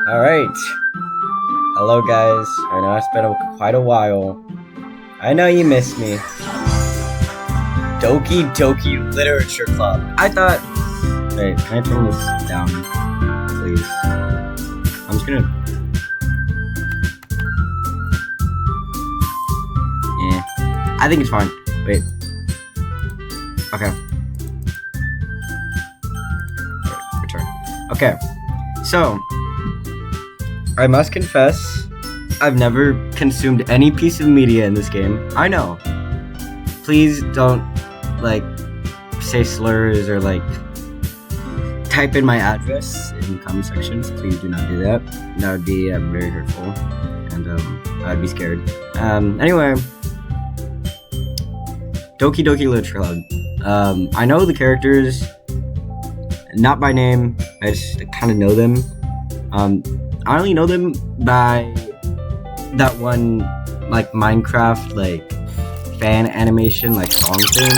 Alright. Hello guys. I know it's been quite a while. I know you missed me. Doki Doki Literature Club. I thought... Wait, can I turn this down? Please. I'm just gonna... Yeah. I think it's fine. Wait. Okay. Return. Okay. So, I must confess, I've never consumed any piece of media in this game. I know. Please don't, say slurs or, type in my address in the comment sections. Please do not do that. That would be very hurtful, and I'd be scared. Anyway, Doki Doki Literature Club. I know the characters, not by name. I just kind of know them. I only know them by that one, Minecraft, fan animation, song thing.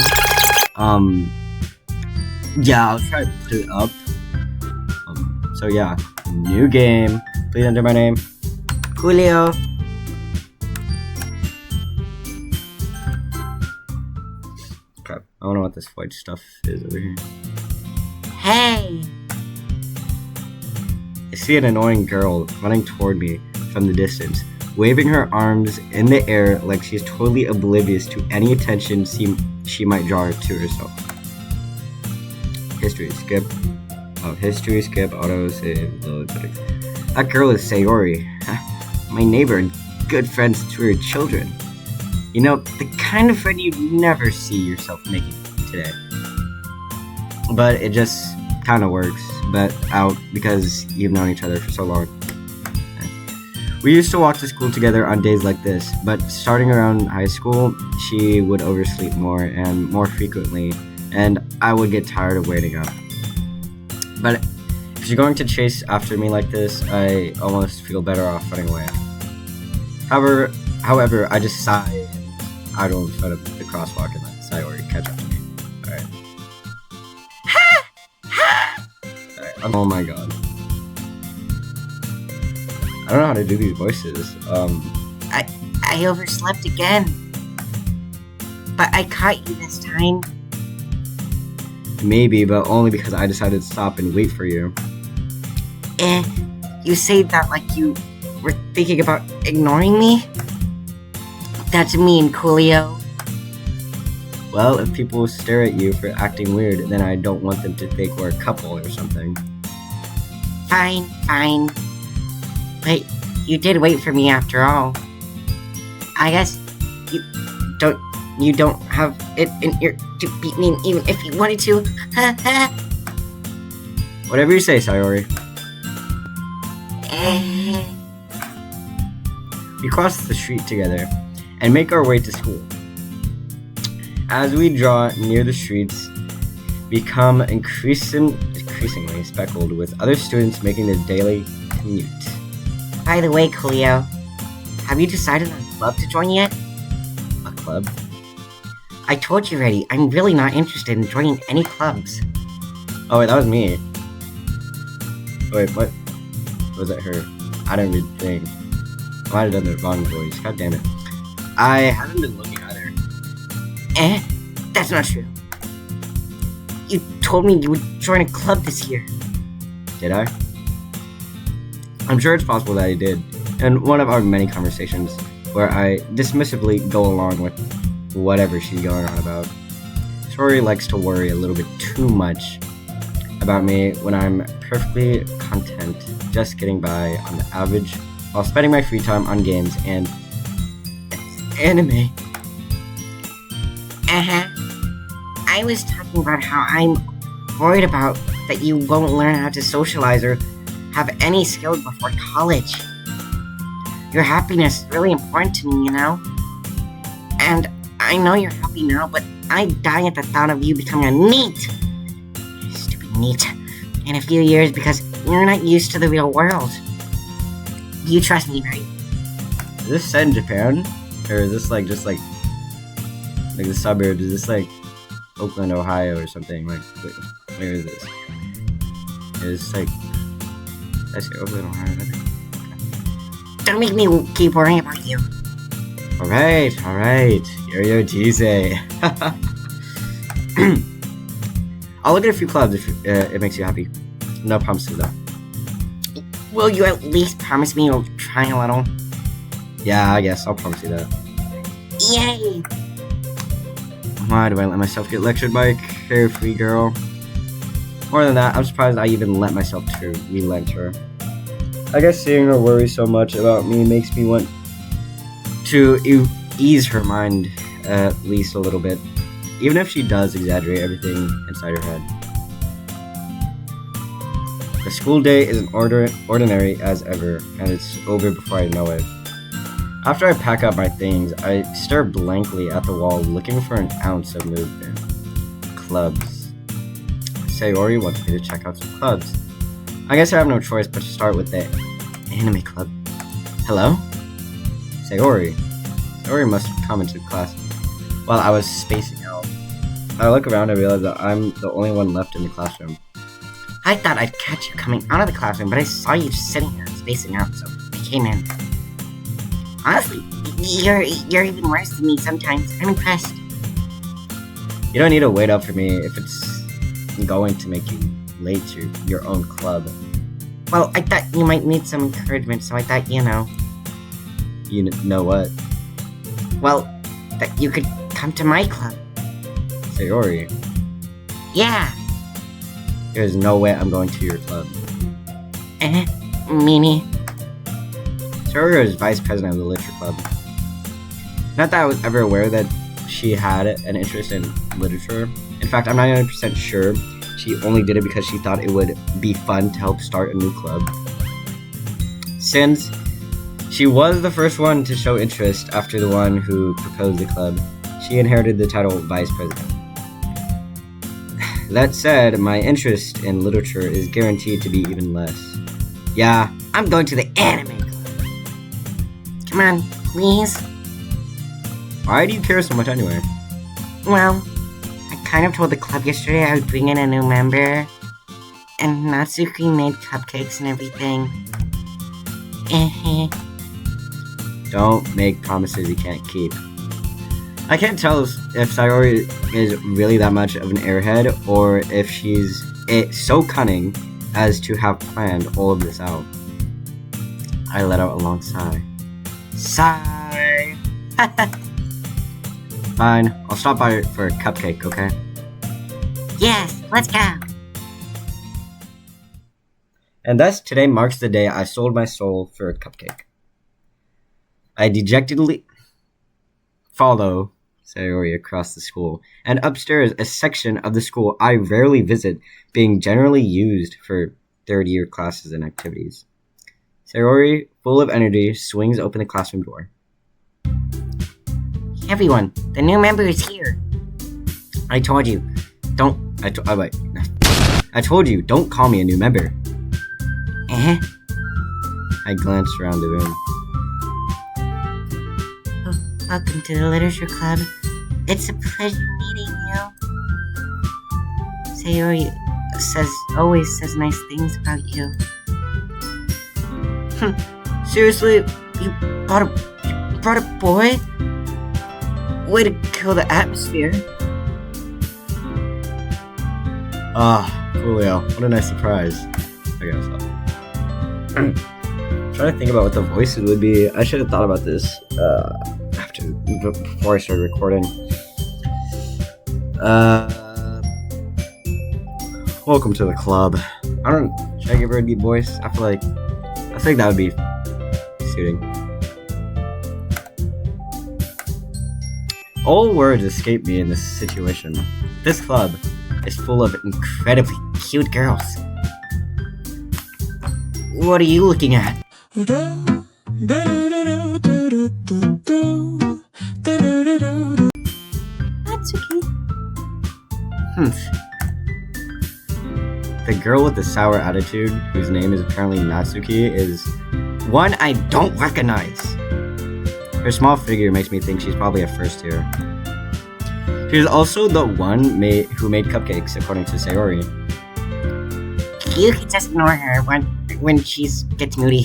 Yeah, I'll try to put it up. So yeah, new game. Please enter my name, Julio. Okay, I don't know what this white stuff is over here. Hey! I see an annoying girl running toward me from the distance, waving her arms in the air like she's totally oblivious to any attention she might draw to herself. History skip. Oh, history skip, auto save, load. That girl is Sayori, my neighbor and good friends to her children. You know, the kind of friend you'd never see yourself making today. But it just kind of works out because you've known each other for so long. We used to walk to school together on days like this, but starting around high school, she would oversleep more and more frequently, and I would get tired of waiting up. But if you're going to chase after me like this, I almost feel better off running away. However, I just sigh and idle in front of the crosswalk and let Sayori catch up to me. Alright. Alright, oh my god. I don't know how to do these voices. I overslept again. But I caught you this time. Maybe, but only because I decided to stop and wait for you. You say that like you were thinking about ignoring me? That's mean, Coolio. Well, if people stare at you for acting weird, then I don't want them to think we're a couple or something. Fine. But you did wait for me after all. I guess you don't have it in your to beat me even if you wanted to. Whatever you say, Sayori. We cross the street together and make our way to school. As we draw near the streets, become increasingly speckled with other students making their daily commute. By the way, Coolio, have you decided on a club to join yet? A club? I told you already, I'm really not interested in joining any clubs. Oh wait, that was me. Wait, what? Was that her? I didn't read the thing. I might have done the wrong voice. God damn it. I haven't been looking either. That's not true. You told me you would join a club this year. Did I? I'm sure it's possible that I did. In one of our many conversations where I dismissively go along with whatever she's going on about. Tori likes to worry a little bit too much about me when I'm perfectly content just getting by on the average while spending my free time on games and anime. I was talking about how I'm worried about that you won't learn how to socialize or have any skills before college. Your happiness is really important to me, you know? And I know you're happy now, but I die at the thought of you becoming a NEET. Stupid NEET. In a few years because you're not used to the real world. You trust me, right? Is this set in Japan? Or is this just like the suburbs? Is this Oakland, Ohio or something? Where is this? It's I say hopefully I don't hire that. Don't make me keep worrying about you. Alright. Yo, Jise. I'll look at a few clubs if it makes you happy. No promises though. Will you at least promise me you'll try a little? Yeah, I guess I'll promise you that. Yay! Why do I let myself get lectured by a carefree girl? More than that, I'm surprised I even let myself to relent her. I guess seeing her worry so much about me makes me want to ease her mind at least a little bit, even if she does exaggerate everything inside her head. The school day is an ordinary as ever, and it's over before I know it. After I pack up my things, I stare blankly at the wall looking for an ounce of movement. Clubs. Sayori wants me to check out some clubs. I guess I have no choice but to start with the anime club. Hello? Sayori. Sayori must have come into class while I was spacing out. I look around and realize that I'm the only one left in the classroom. I thought I'd catch you coming out of the classroom, but I saw you just sitting here spacing out, so I came in. Honestly, you're even worse than me sometimes. I'm impressed. You don't need to wait up for me if it's going to make you late to your own club. Well, I thought you might need some encouragement, so I thought, You know what? Well, that you could come to my club. Sayori. Yeah. There's no way I'm going to your club. Mimi. Sayori is vice president of the literature club. Not that I was ever aware that she had an interest in literature. In fact, I'm 99% sure she only did it because she thought it would be fun to help start a new club. Since she was the first one to show interest after the one who proposed the club, she inherited the title vice president. That said, my interest in literature is guaranteed to be even less. Yeah, I'm going to the anime club. Come on, please. Why do you care so much anyway? Well, I kind of told the club yesterday I would bring in a new member, and Natsuki made cupcakes and everything. Don't make promises you can't keep. I can't tell if Sayori is really that much of an airhead, or if she's so cunning as to have planned all of this out. I let out a long sigh. Sigh! Fine, I'll stop by for a cupcake, okay? Yes, let's go! And thus, today marks the day I sold my soul for a cupcake. I dejectedly follow Sayori across the school, and upstairs, a section of the school I rarely visit, being generally used for third-year classes and activities. Sayori, full of energy, swings open the classroom door. Everyone, the new member is here. I told you, don't call me a new member. I glanced around the room. Welcome to the literature club. It's a pleasure meeting you. Sayori always says nice things about you. Seriously, you brought a boy? Way to kill the atmosphere. Coolio. What a nice surprise. I guess I'm trying to think about what the voices would be. I should have thought about this before I started recording. Welcome to the club. Should I give her a deep voice? I think that would be suiting. All words escape me in this situation. This club is full of incredibly cute girls. What are you looking at? Natsuki. The girl with the sour attitude, whose name is apparently Natsuki, is one I don't recognize. Her small figure makes me think she's probably a first year. She's also the one who made cupcakes, according to Sayori. You can just ignore her when she gets moody.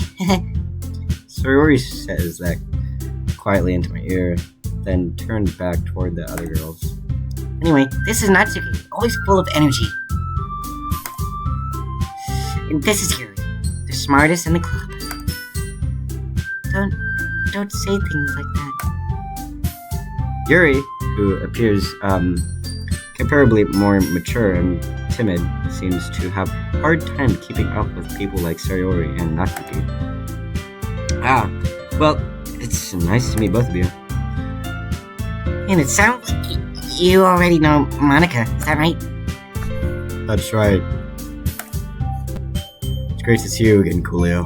Sayori says that quietly into my ear, then turned back toward the other girls. Anyway, this is Natsuki, always full of energy. And this is Yuri, the smartest in the club. Don't say things like that. Yuri, who appears comparably more mature and timid, seems to have a hard time keeping up with people like Sayori and Natsuki. Ah, well, it's nice to meet both of you. And it sounds like you already know Monica, is that right? That's right. It's great to see you again, Coolio.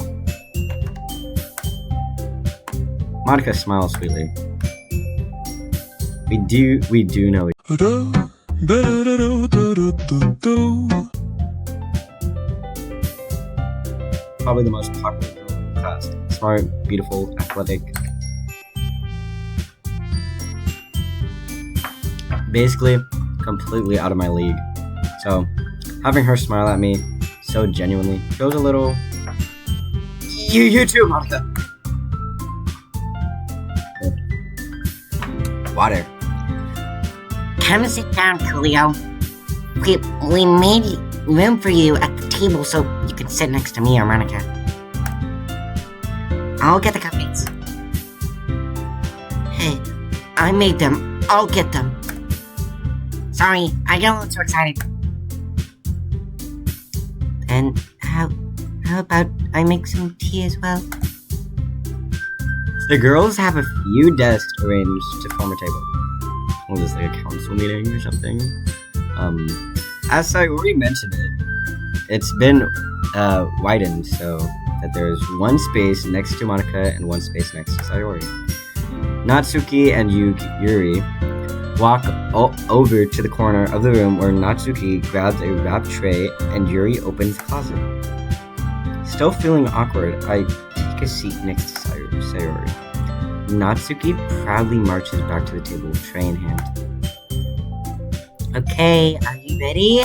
Monica smiles sweetly. We do know probably the most popular girl in the class. Smart, beautiful, athletic. Basically, completely out of my league. So, having her smile at me so genuinely feels a little... You too, Monica! Water. Come and sit down, Coolio. We made room for you at the table so you can sit next to me or Monica. I'll get the cupcakes. Hey, I made them. I'll get them. Sorry, I got a little too excited. And how about I make some tea as well? The girls have a few desks arranged to form a table. Was this like a council meeting or something? As Sayori mentioned it's been widened so that there's one space next to Monica and one space next to Sayori. Natsuki and Yuri walk over to the corner of the room where Natsuki grabs a wrapped tray and Yuri opens the closet. Still feeling awkward, I take a seat next to Sayori. Natsuki proudly marches back to the table, tray in hand. Okay, are you ready?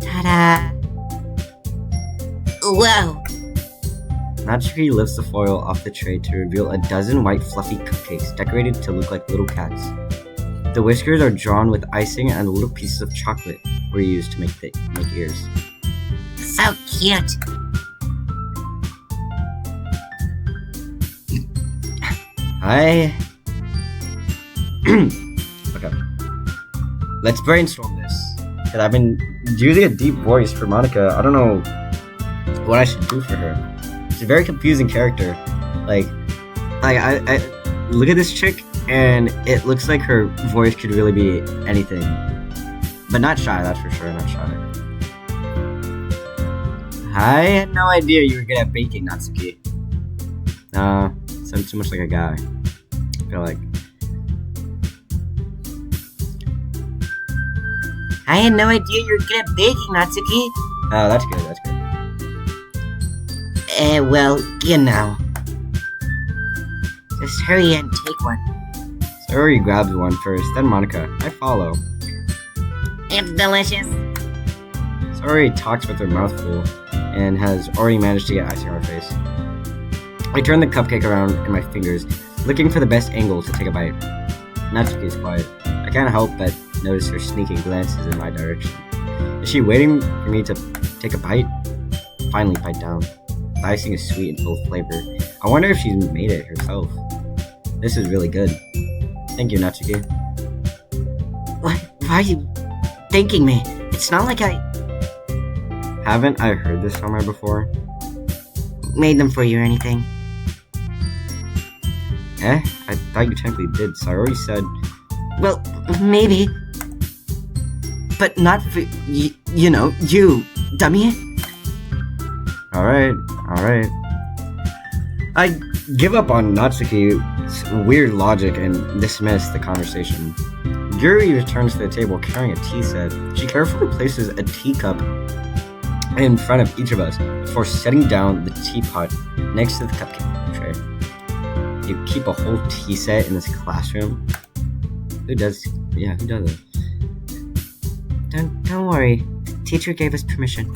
Ta-da! Whoa! Natsuki lifts the foil off the tray to reveal a dozen white fluffy cupcakes decorated to look like little cats. The whiskers are drawn with icing and little pieces of chocolate were used to make ears. So cute! Okay. Let's brainstorm this. Because I've been using a deep voice for Monica. I don't know what I should do for her. She's a very confusing character. Like I look at this chick and it looks like her voice could really be anything. But not shy, that's for sure, not shy. I had no idea you were good at baking, Natsuki. Sounds too much like a guy. I feel like. I had no idea you were good at baking, Natsuki. Oh, that's good, that's good. Well, you know. Just hurry and take one. Sayori grabs one first, then Monica. I follow. It's delicious. Sayori talks with her mouth full and has already managed to get icing on her face. I turn the cupcake around in my fingers, looking for the best angle to take a bite. Natsuki's quiet. I can't help but notice her sneaking glances in my direction. Is she waiting for me to take a bite? Finally bite down. The icing is sweet and full of flavor. I wonder if she's made it herself. This is really good. Thank you, Natsuki. Why are you thanking me? It's not like I Haven't I heard this somewhere before? made them for you or anything. I thought you technically did. Sayori said... Well, maybe. But not for, you know, you, dummy. Alright. I give up on Natsuki's weird logic and dismiss the conversation. Yuri returns to the table carrying a tea set. She carefully places a teacup in front of each of us before setting down the teapot next to the cupcake tray. You keep a whole tea set in this classroom? Who does it? Don't worry. The teacher gave us permission.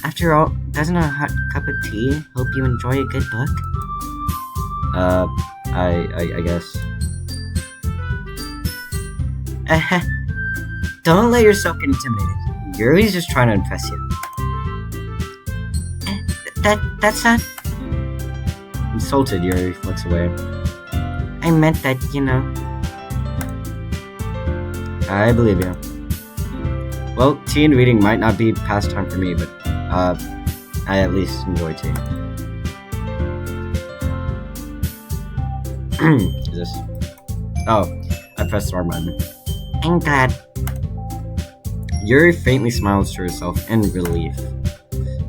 After all, doesn't a hot cup of tea help you enjoy a good book? I guess. Don't let yourself get intimidated. Yuri's just trying to impress you. That's not... Insulted, Yuri looks away. I meant that, you know. I believe you. Well, tea and reading might not be pastime for me, but, I at least enjoy tea. Is this? Oh, I pressed the wrong button. I'm glad. Yuri faintly smiles to herself in relief.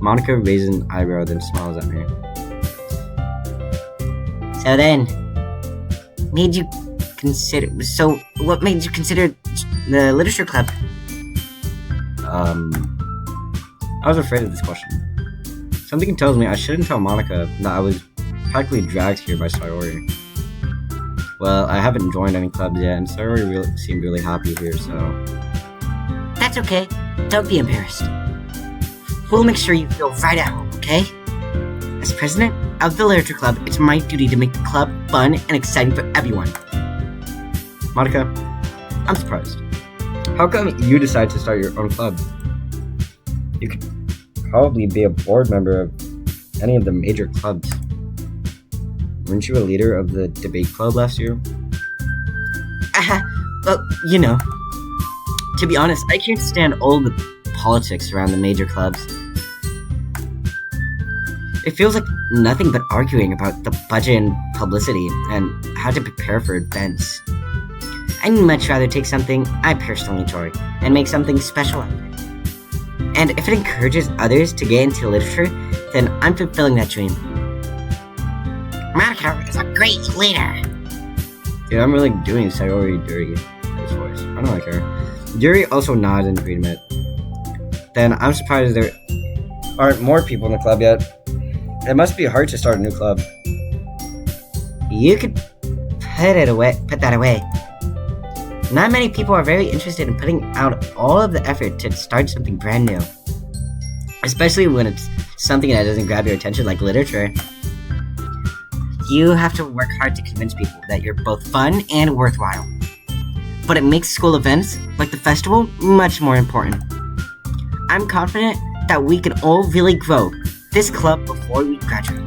Monica raises an eyebrow, then smiles at me. So then, what made you consider the literature club? I was afraid of this question. Something tells me I shouldn't tell Monica that I was practically dragged here by Sayori. Well, I haven't joined any clubs yet, and Sayori seemed really happy here, so... That's okay. Don't be embarrassed. We'll make sure you feel right at home, okay? As president of the literature club, it's my duty to make the club fun and exciting for everyone. Monica, I'm surprised. How come you decided to start your own club? You could probably be a board member of any of the major clubs. Weren't you a leader of the debate club last year? Well, you know. To be honest, I can't stand all the politics around the major clubs. It feels like nothing but arguing about the budget and publicity and how to prepare for events. I'd much rather take something I personally enjoy and make something special out of it. And if it encourages others to get into literature, then I'm fulfilling that dream. Monica is a great leader. Dude, I'm really doing Sayori dirty with this voice. I don't like her. Yuri also nods in agreement. Then I'm surprised there aren't more people in the club yet. It must be hard to start a new club. You could put that away. Not many people are very interested in putting out all of the effort to start something brand new. Especially when it's something that doesn't grab your attention like literature. You have to work hard to convince people that you're both fun and worthwhile. But it makes school events, like the festival, much more important. I'm confident that we can all really grow this club before we graduate.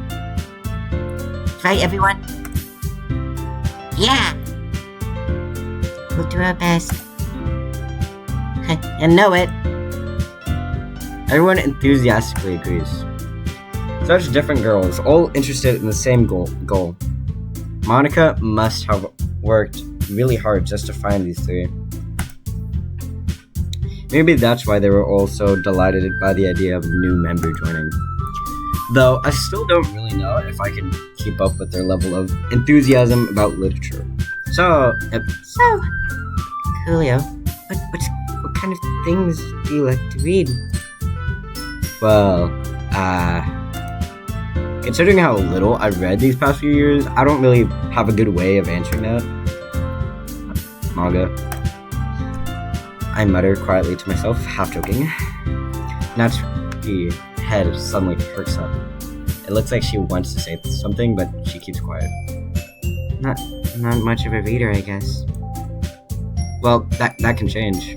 Right, everyone? Yeah! We'll do our best. You know it. Everyone enthusiastically agrees. Such different girls, all interested in the same goal. Monica must have worked really hard just to find these three. Maybe that's why they were all so delighted by the idea of a new member joining. Though I still don't really know if I can keep up with their level of enthusiasm about literature. So, Julio, what kind of things do you like to read? Well, considering how little I've read these past few years, I don't really have a good way of answering that. Manga. I mutter quietly to myself, half joking. Natsuki's head suddenly perks up. It looks like she wants to say something, but she keeps quiet. Not much of a reader, I guess. Well, that can change.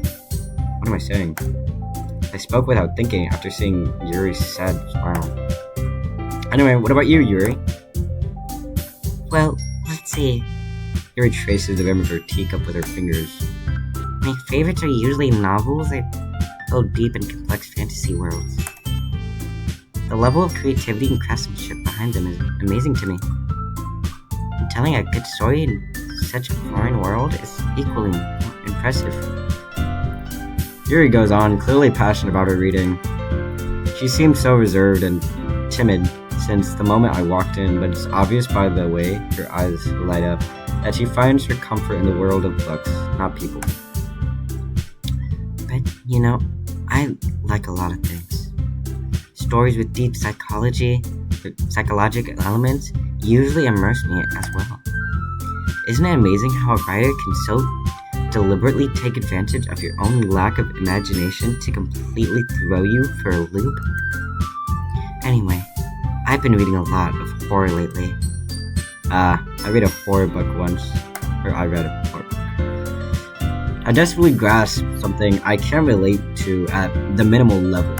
What am I saying? I spoke without thinking after seeing Yuri's sad smile. Anyway, what about you, Yuri? Well, let's see. Yuri traces the rim of her teacup with her fingers. My favorites are usually novels that go deep and complex fantasy worlds. The level of creativity and craftsmanship behind them is amazing to me. And telling a good story in such a foreign world is equally impressive. Yuri goes on, clearly passionate about her reading. She seems so reserved and timid since the moment I walked in, but it's obvious by the way her eyes light up that she finds her comfort in the world of books, not people. But, you know, I like a lot of things. Stories with deep psychological elements usually immerse me as well. Isn't it amazing how a writer can so deliberately take advantage of your own lack of imagination to completely throw you for a loop? Anyway, I've been reading a lot of horror lately. I read a horror book once. I read a horror book. I desperately grasp something I can relate to at the minimal level.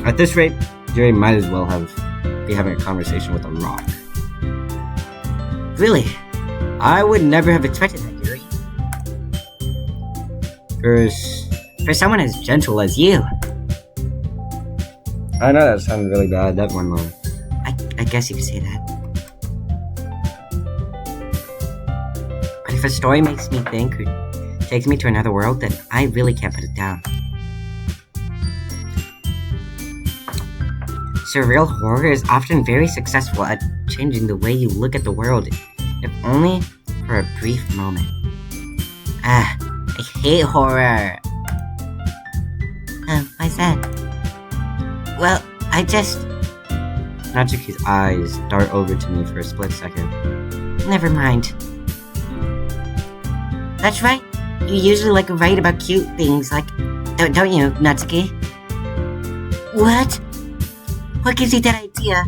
At this rate, Jerry might as well be having a conversation with a rock. Really? I would never have expected that, Yuri. For someone as gentle as you. I know that sounded really bad, that one line. I guess you could say that. But if a story makes me think or takes me to another world, then I really can't put it down. Surreal horror is often very successful at changing the way you look at the world, if only for a brief moment. I hate horror. Why's that? Well, I just... Natsuki's eyes dart over to me for a split second. Never mind. That's right. You usually like to write about cute things, like... Don't you, Natsuki? What? What gives you that idea?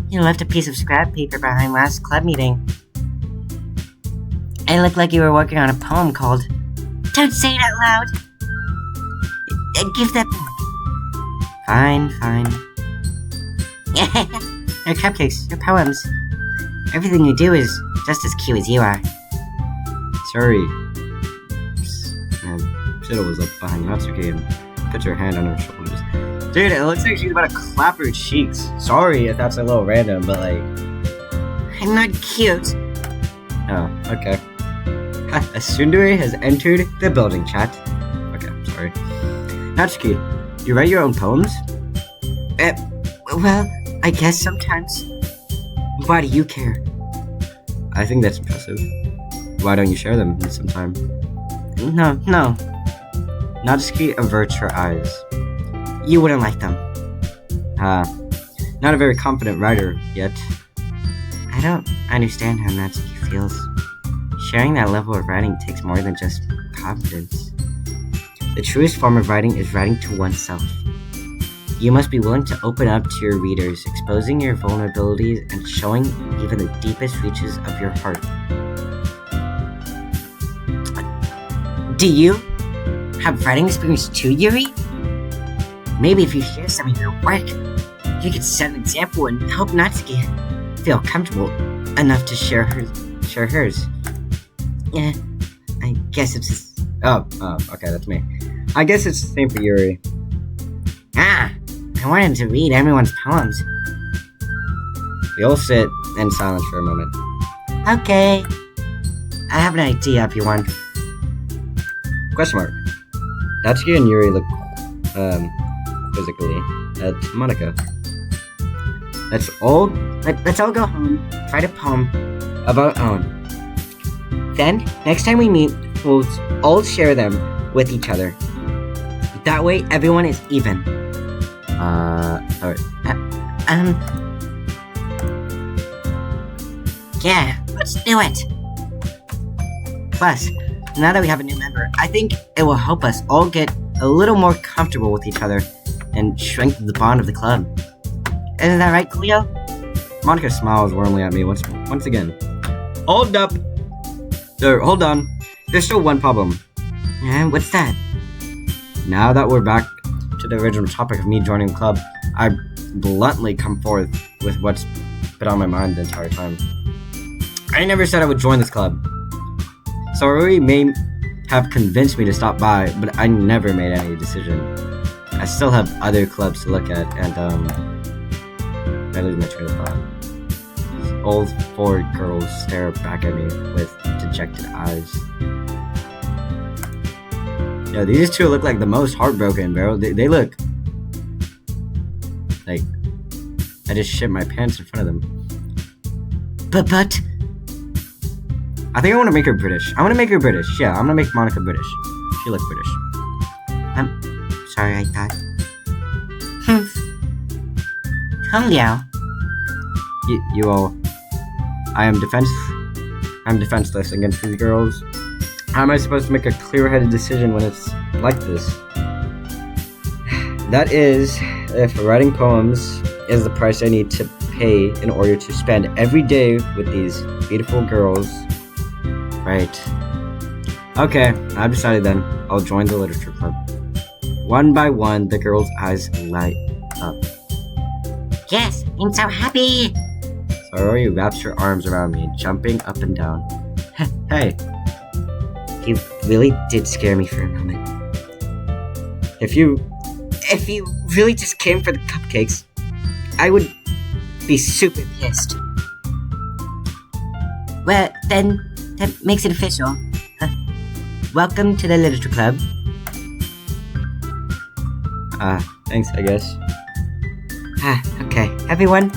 You left a piece of scrap paper behind last club meeting. It looked like you were working on a poem called... Don't say it out loud! Give that back. Fine. Your cupcakes, your poems. Everything you do is just as cute as you are. Sorry. Shido was up behind Natsuki and put her hand on her shoulders. Dude, it looks like she's about to clap her cheeks. Sorry if that's a little random, but like... I'm not cute. Oh, okay. A tsundere has entered the building, chat. Okay, sorry. Natsuki, you write your own poems? Well, I guess sometimes. Why do you care? I think that's impressive. Why don't you share them sometime? No. Natsuki averts her eyes. You wouldn't like them. Not a very confident writer yet. I don't understand how Natsuki feels. Sharing that level of writing takes more than just confidence. The truest form of writing is writing to oneself. You must be willing to open up to your readers, exposing your vulnerabilities and showing even the deepest reaches of your heart. Do you have writing experience too, Yuri? Maybe if you share some of your work, you could set an example and help Natsuki feel comfortable enough to share hers. Yeah, I guess it's just... Oh, okay, that's me. I guess it's the same for Yuri. I wanted to read everyone's poems. We all sit in silence for a moment. Okay. I have an idea if you want. Question mark. Natsuki and Yuri look, quizzically at Monika. Let's all go home, write a poem of our own. Then, next time we meet, we'll all share them with each other. That way, everyone is even. Alright. Yeah, let's do it. Plus, now that we have a new member, I think it will help us all get a little more comfortable with each other and strengthen the bond of the club. Isn't that right, Cleo? Monika smiles warmly at me once again. Hold up! Hold on. There's still one problem. What's that? Now that we're back to the original topic of me joining the club, I bluntly come forth with what's been on my mind the entire time. I never said I would join this club. Sorori may have convinced me to stop by, but I never made any decision. I still have other clubs to look at, and I lose my train of thought. All four girls stare back at me with dejected eyes. Yo, these two look like the most heartbroken, bro. They look like I just shit my pants in front of them. But I think I want to make her British. I want to make her British. Yeah, I'm gonna make Monika British. She looks British. I'm sorry, I thought. Come, Liao. You all. I'm defenseless against these girls. How am I supposed to make a clear-headed decision when it's like this? That is if writing poems is the price I need to pay in order to spend every day with these beautiful girls. Right. Okay, I've decided then. I'll join the literature club. One by one, the girls' eyes light up. Yes, I'm so happy. Sayori wraps her arms around me, jumping up and down. Hey, you really did scare me for a moment. If you really just came for the cupcakes, I would be super pissed. Well, then that makes it official. Welcome to the literature club. Thanks, I guess. Okay, everyone.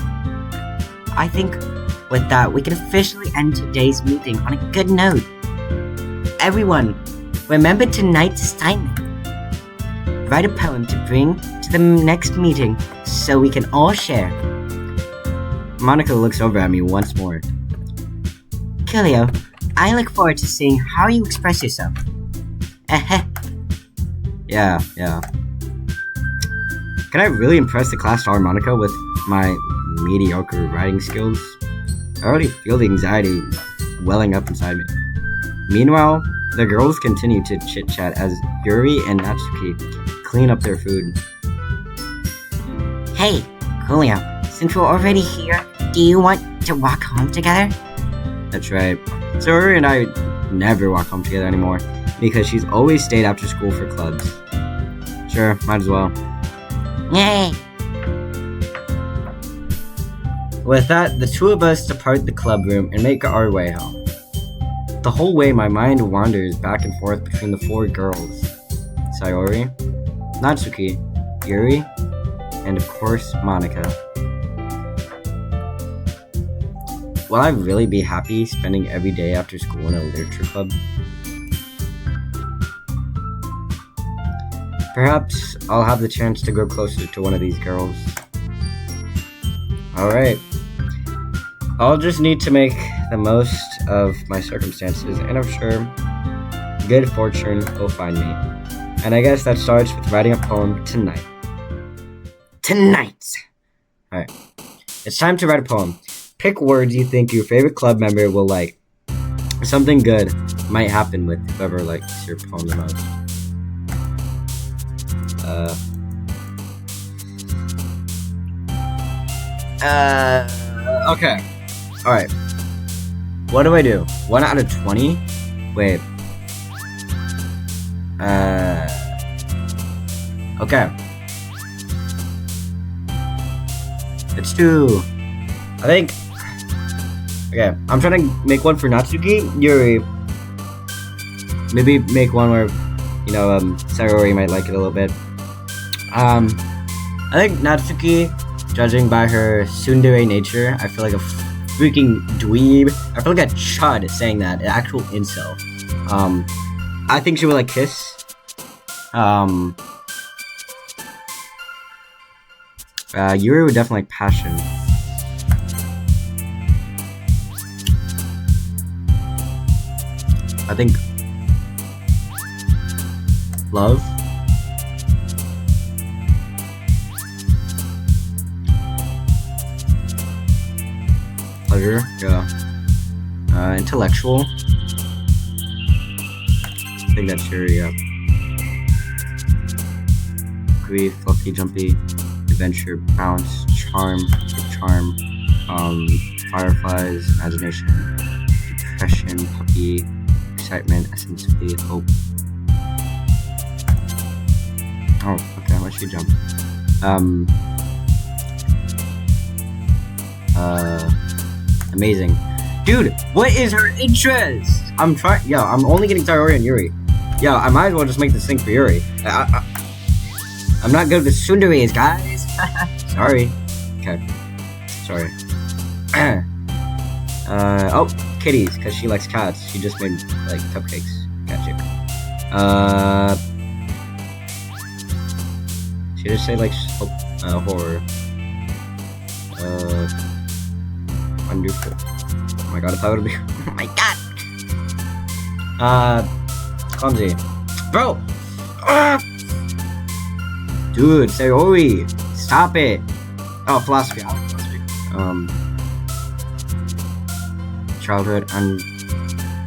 I think with that, we can officially end today's meeting on a good note. Everyone, remember tonight's assignment. Write a poem to bring to the next meeting so we can all share. Monica looks over at me once more. Coolio, I look forward to seeing how you express yourself. Yeah. Can I really impress the class star Monica with my mediocre writing skills? I already feel the anxiety welling up inside me. Meanwhile, the girls continue to chit-chat as Yuri and Natsuki clean up their food. Hey, Coolio, since we're already here, do you want to walk home together? That's right. So Yuri and I never walk home together anymore because she's always stayed after school for clubs. Sure, might as well. Yay! With that, the two of us depart the club room and make our way home. The whole way, my mind wanders back and forth between the four girls. Sayori, Natsuki, Yuri, and of course, Monica. Will I really be happy spending every day after school in a literature club? Perhaps I'll have the chance to grow closer to one of these girls. Alright. I'll just need to make the most of my circumstances, and I'm sure good fortune will find me. And I guess that starts with writing a poem tonight. Alright. It's time to write a poem. Pick words you think your favorite club member will like. Something good might happen with whoever likes your poem the most. Okay. Alright. What do I do? 1 out of 20? Wait. Okay. Let's do... I think... Okay, I'm trying to make one for Natsuki, Yuri. Maybe make one where, Sayori might like it a little bit. I think Natsuki, judging by her tsundere nature, I feel like a freaking dweeb. I feel like a chud saying that, an actual incel. I think she would like Kiss. Yuri would definitely like Passion. I think Love. Pleasure, yeah. Intellectual. I think that's your, yeah. Grief, fluffy, jumpy, adventure, bounce, charm, fireflies, imagination, depression, puppy, excitement, essence of the hope. Oh, okay, why should you jump? Amazing. Dude, what is her interest? I'm only getting Sayori and Yuri. Yo, I might as well just make this thing for Yuri. I'm not good with tsunderes, guys. Sorry. Okay. Sorry. Oh, kitties, because she likes cats. She just made, cupcakes. Gotcha. She just say, horror. Wonderful. Oh my god, I thought it would be... Oh my god! Clumsy. Bro! Dude, Sayori! Stop it! Oh, philosophy. I like philosophy. Childhood and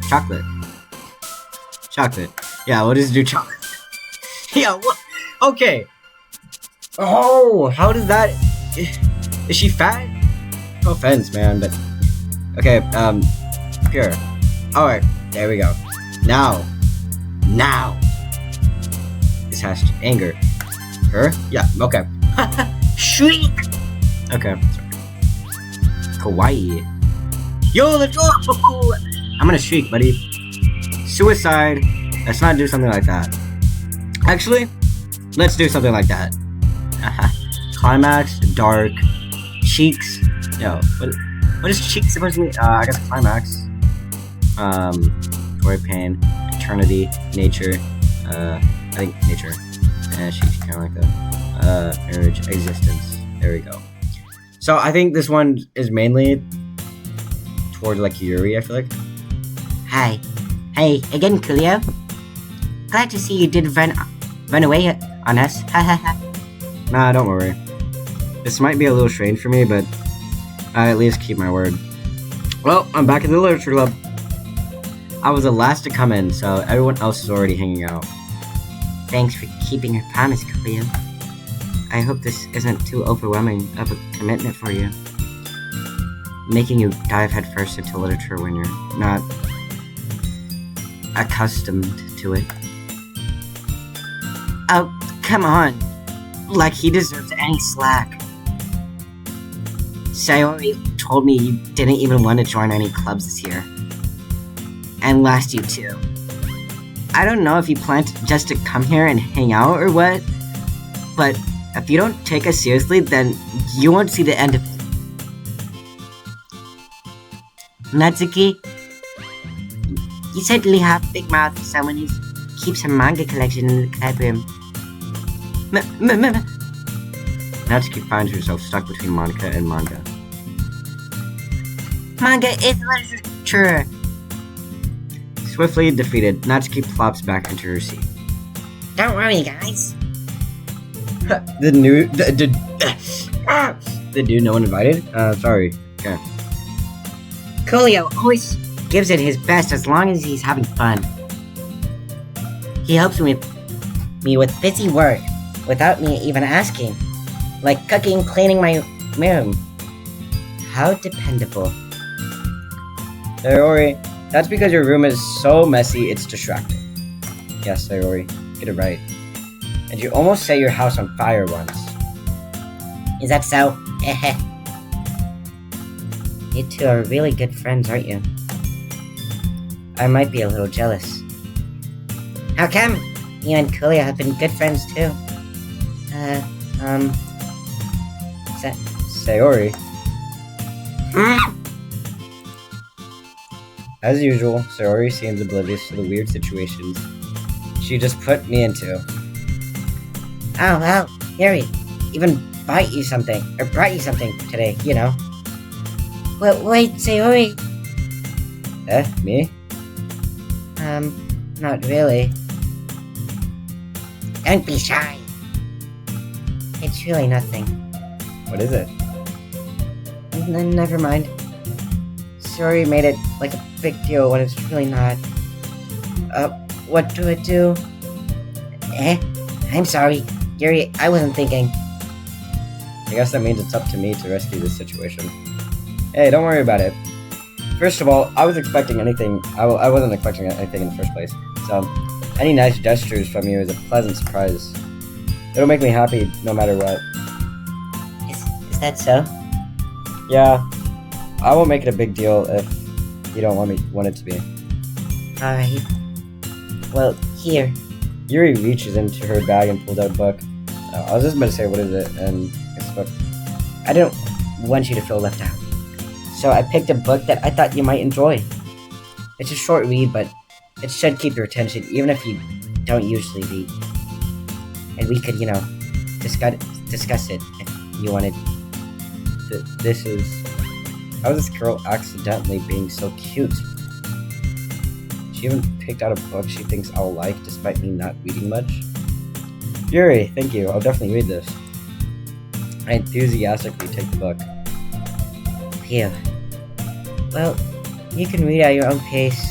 chocolate. Chocolate. Yeah, what does do chocolate? Yeah, what? Okay. Oh, how does that... Is she fat? No offense, man, but... Okay, pure. Alright, there we go. Now. This has to anger. Her? Yeah, okay. Shriek! Okay, sorry. Kawaii. Yo, let's go! I'm gonna shriek, buddy. Suicide. Let's not do something like that. Actually, let's do something like that. Climax, dark, cheeks. Yo, what is cheeks supposed to mean? I guess climax. Toy pain, eternity, nature. I think nature. Cheeks kind of like that. Marriage, existence. There we go. So I think this one is mainly toward like Yuri. I feel like. Hi. Hey, again, Coolio. Glad to see you did run away on us. Ha ha ha. Nah, don't worry. This might be a little strange for me, but I at least keep my word. Well, I'm back in the literature club. I was the last to come in, so everyone else is already hanging out. Thanks for keeping your promise, Coolio. I hope this isn't too overwhelming of a commitment for you. Making you dive headfirst into literature when you're not accustomed to it. Oh, come on. Like he deserves any slack. Sayori told me you didn't even want to join any clubs this year. And last you too. I don't know if you planned just to come here and hang out or what, but if you don't take us seriously, then you won't see the end of it. Natsuki, you certainly have a big mouth for someone who keeps a manga collection in the club room. Natsuki finds herself stuck between Monica and manga. Manga is literature. Swiftly defeated, Natsuki plops back into her seat. Don't worry, guys. The dude no one invited? Sorry. Okay. Coolio always gives it his best as long as he's having fun. He helps me with busy work without me even asking. Like cooking, cleaning my room. How dependable. Sayori, that's because your room is so messy it's distracting. Yes, Sayori, get it right. And you almost set your house on fire once. Is that so? You two are really good friends, aren't you? I might be a little jealous. How come? You and Coolio have been good friends too. Sayori. As usual, Sayori seems oblivious to the weird situations she just put me into. Oh, well, Yuri, even brought you something today, you know. Well, wait, Sayori. Me? Not really. Don't be shy. It's really nothing. What is it? Never mind. Sayori made it like a big deal when it's really not. What do I do? I'm sorry. Yuri, I wasn't thinking. I guess that means it's up to me to rescue this situation. Hey, don't worry about it. First of all, I wasn't expecting anything in the first place, so any nice gestures from you is a pleasant surprise. It'll make me happy no matter what. Is that so? Yeah, I won't make it a big deal if you don't want it to be. Alright. Well, here. Yuri reaches into her bag and pulls out a book. I was just about to say, what is it? And it's a book. I don't want you to feel left out. So I picked a book that I thought you might enjoy. It's a short read, but it should keep your attention, even if you don't usually read. And we could, discuss it if you wanted. This is... How is this girl accidentally being so cute? She even picked out a book she thinks I'll like, despite me not reading much. Yuri, thank you. I'll definitely read this. I enthusiastically take the book. Phew. Well, you can read at your own pace.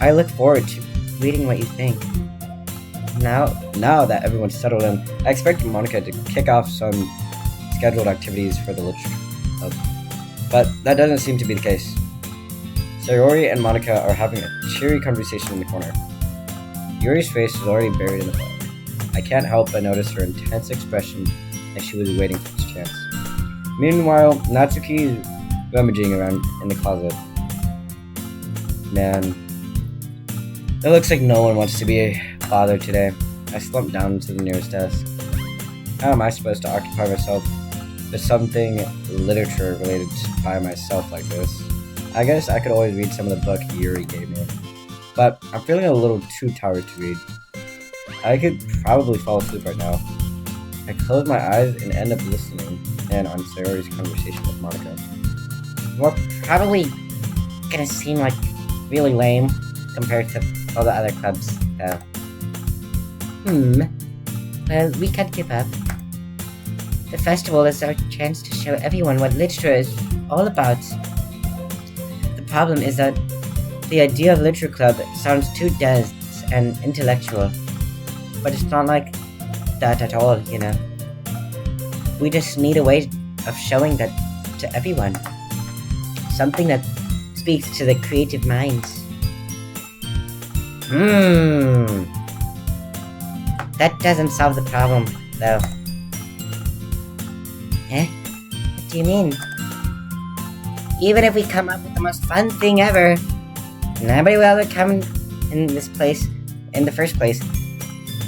I look forward to reading what you think. Now that everyone's settled in, I expect Monica to kick off some scheduled activities for the literature club. But that doesn't seem to be the case. Sayori and Monica are having a cheery conversation in the corner. Yuri's face is already buried in the book. I can't help but notice her intense expression as she was waiting for this chance. Meanwhile, Natsuki is rummaging around in the closet. Man, it looks like no one wants to be bothered today. I slumped down to the nearest desk. How am I supposed to occupy myself with something literature related by myself like this? I guess I could always read some of the book Yuri gave me, but I'm feeling a little too tired to read. I could probably fall asleep right now. I close my eyes and end up listening in on Sayori's conversation with Monica. We're probably gonna seem like really lame compared to all the other clubs, though. Well, we can't give up. The festival is our chance to show everyone what literature is all about. The problem is that the idea of literature club sounds too dense and intellectual, but it's not like that at all, you know. We just need a way of showing that to everyone. Something that speaks to the creative minds. That doesn't solve the problem, though. What do you mean? Even if we come up with the most fun thing ever, nobody will ever come in this place in the first place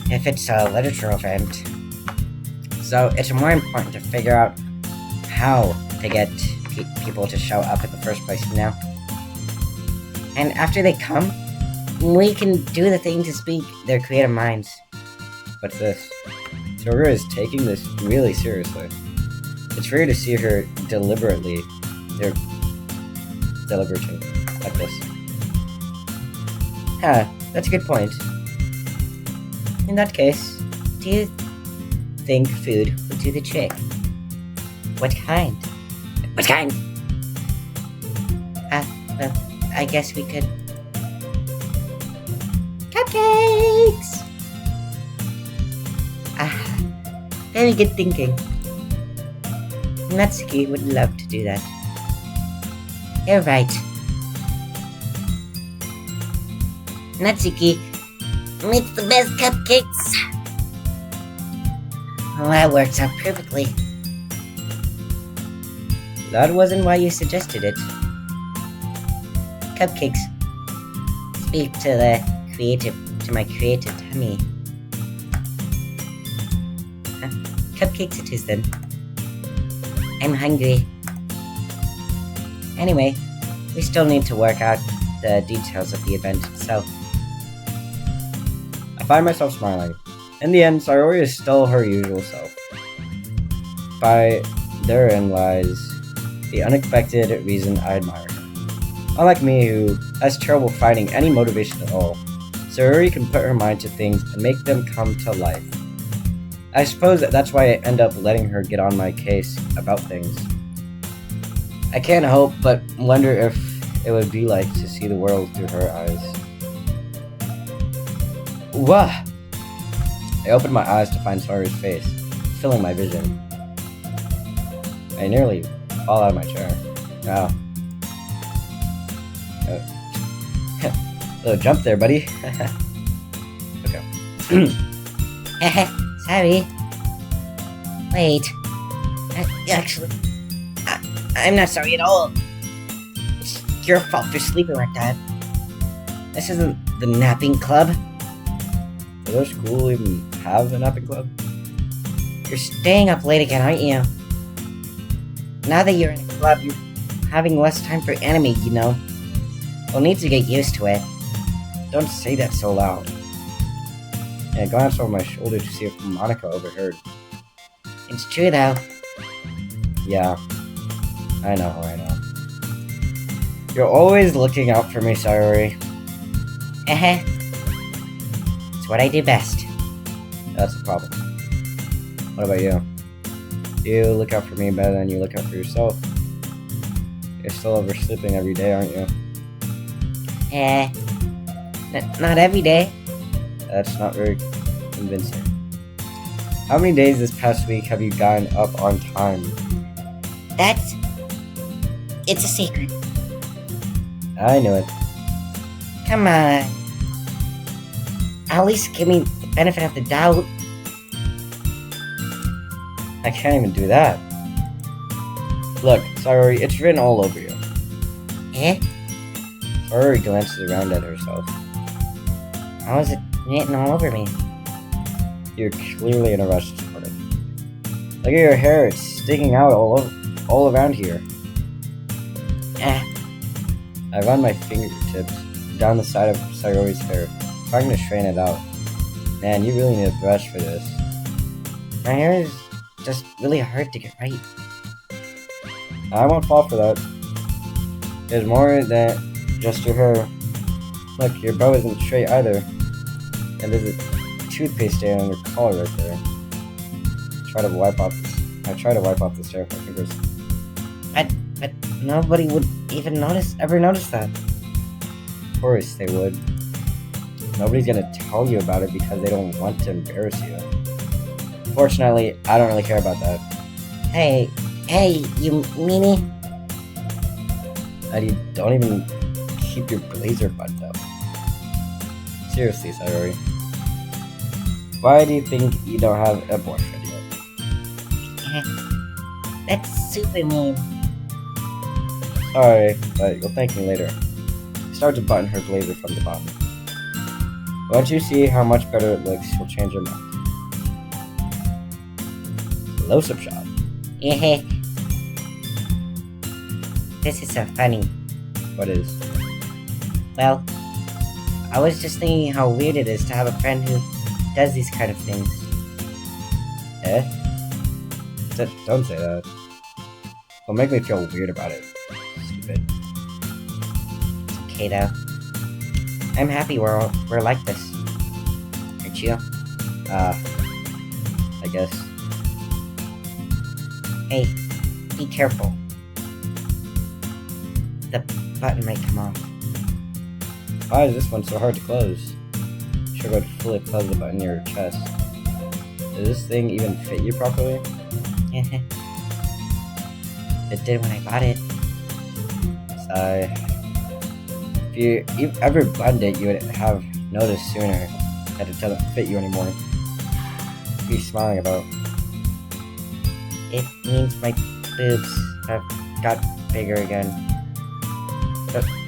if it's a literature event. So it's more important to figure out how to get people to show up in the first place, you know? And after they come, we can do the thing to speak their creative minds. What's this? Toru is taking this really seriously. It's rare to see her deliberating like this. That's a good point. In that case, do you think food would do the trick? What kind? What kind? Well, I guess we could... Cupcakes! Very good thinking. Natsuki would love to do that. You're right. Natsuki makes the best cupcakes. Well, that works out perfectly. That wasn't why you suggested it. Cupcakes speak to my creative tummy. Cupcakes it is then. I'm hungry. Anyway, we still need to work out the details of the event itself. I find myself smiling. In the end, Sayori is still her usual self. By therein lies the unexpected reason I admire her. Unlike me, who has trouble finding any motivation at all, Sayori can put her mind to things and make them come to life. I suppose that's why I end up letting her get on my case about things. I can't help but wonder if it would be like to see the world through her eyes. Wah! I opened my eyes to find Sayori's face, filling my vision. I nearly fall out of my chair. Wow. Little jump there, buddy. Okay. Sorry. Wait. Actually, I'm not sorry at all. It's your fault for sleeping like that. This isn't the napping club. Does our school even have a napping club? You're staying up late again, aren't you? Now that you're in a club, you're having less time for anime, you know. We'll need to get used to it. Don't say that so loud. I glanced over my shoulder to see if Monica overheard. It's true, though. Yeah, I know. You're always looking out for me, Sayori. It's what I do best. That's the problem. What about you? You look out for me better than you look out for yourself. You're still oversleeping every day, aren't you? Not every day. That's not very convincing. How many days this past week have you gotten up on time? It's a secret. I knew it. Come on. At least give me the benefit of the doubt. I can't even do that. Look, Sayori, it's written all over you. Sayori glances around at herself. How is it written all over me? You're clearly in a rush this morning. Look at your hair, it's sticking out all around here. I run my fingertips down the side of Sayori's hair, trying to straighten it out. Man, you really need a brush for this. My hair is just really hard to get right. I won't fall for that. There's more than just your hair. Look, your bow isn't straight either. And there's a toothpaste stain on your collar right there. I try to wipe off this hair with my fingers. But nobody would even ever notice that. Of course they would. Nobody's gonna tell you about it because they don't want to embarrass you. Fortunately, I don't really care about that. Hey, you meanie? And you don't even keep your blazer buttoned up. Seriously, Sayori. Why do you think you don't have a boyfriend yet? That's super mean. Sorry, but you'll thank me later. She starts to button her blazer from the bottom. Once you see how much better it looks, you'll change your mind. Close-up shot. This is so funny. What is? Well, I was just thinking how weird it is to have a friend who does these kind of things. Don't say that. It'll make me feel weird about it. Stupid. It's okay though. I'm happy we're like this. Aren't you? I guess. Hey, be careful. The button might come off. Why is this one so hard to close? Should go to fully close the button near your chest. Does this thing even fit you properly? It did when I bought it. Sigh. If you ever buttoned it, you would have noticed sooner that it doesn't fit you anymore. What are you smiling about? It means my boobs have got bigger again.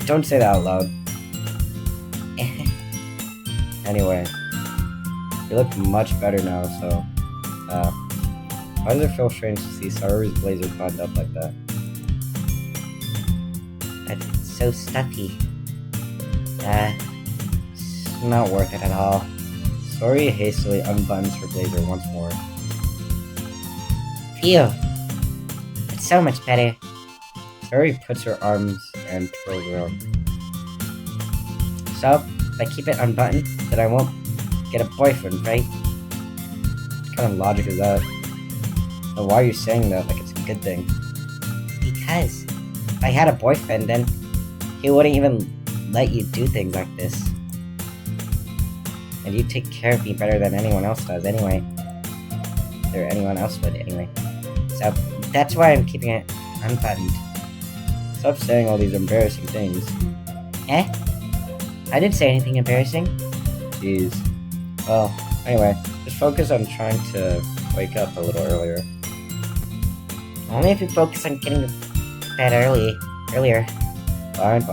Don't say that out loud. Anyway, you look much better now, so, why does it feel strange to see Sayori's blazer buttoned up like that? It's so stuffy. It's not worth it at all. Sayori hastily unbuttons her blazer once more. Phew. It's so much better. Sayori puts her arms and twirls around. So, if I keep it unbuttoned, then I won't get a boyfriend, right? What kind of logic is that? And why are you saying that like it's a good thing? Because if I had a boyfriend, then he wouldn't even let you do things like this. And you take care of me better than anyone else does anyway. Or anyone else would anyway. So that's why I'm keeping it unbuttoned. Stop saying all these embarrassing things. I didn't say anything embarrassing. Jeez. Well, anyway, just focus on trying to wake up a little earlier. Only if you focus on getting to bed earlier. Fine.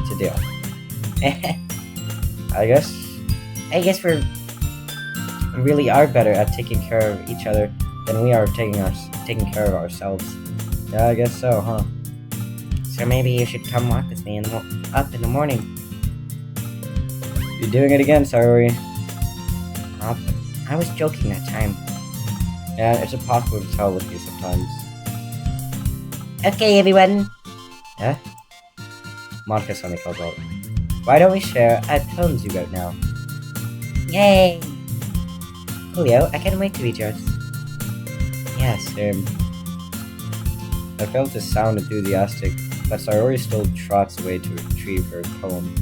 It's a deal. I guess we really are better at taking care of each other than we are taking care of ourselves. Yeah, I guess so, huh? So maybe you should come walk with me up in the morning. You're doing it again, Sayori. I was joking that time. Yeah, it's impossible to tell with you sometimes. Okay, everyone. Yeah? Monica suddenly calls out. Why don't we share our poems you wrote now? Yay! Julio, I can't wait to read yours. Yeah, same. I failed to sound enthusiastic, but Sayori still trots away to retrieve her poem.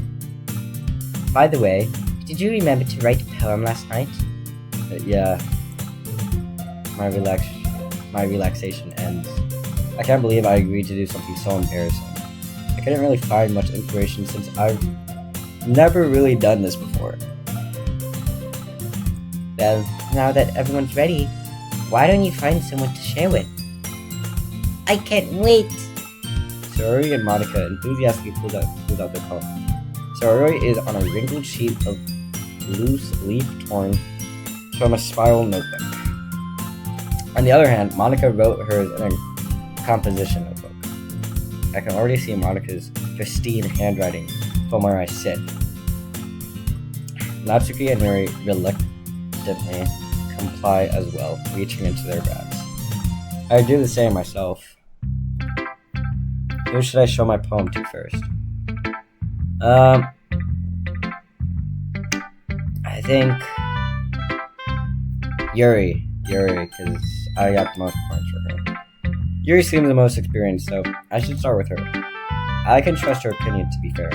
By the way, did you remember to write a poem last night? Yeah. My relaxation ends. I can't believe I agreed to do something so embarrassing. I couldn't really find much inspiration since I've never really done this before. Well, now that everyone's ready, why don't you find someone to share with? I can't wait! Sayori and Monica enthusiastically pulled out their poem. Sayori is on a wrinkled sheet of loose leaf torn from a spiral notebook. On the other hand, Monica wrote hers in a composition notebook. I can already see Monica's pristine handwriting from where I sit. Natsuki and Yuri reluctantly comply as well, reaching into their bags. I do the same myself. Who should I show my poem to first? I think Yuri, because I got the most points for her. Yuri seems the most experienced, so I should start with her. I can trust her opinion, to be fair.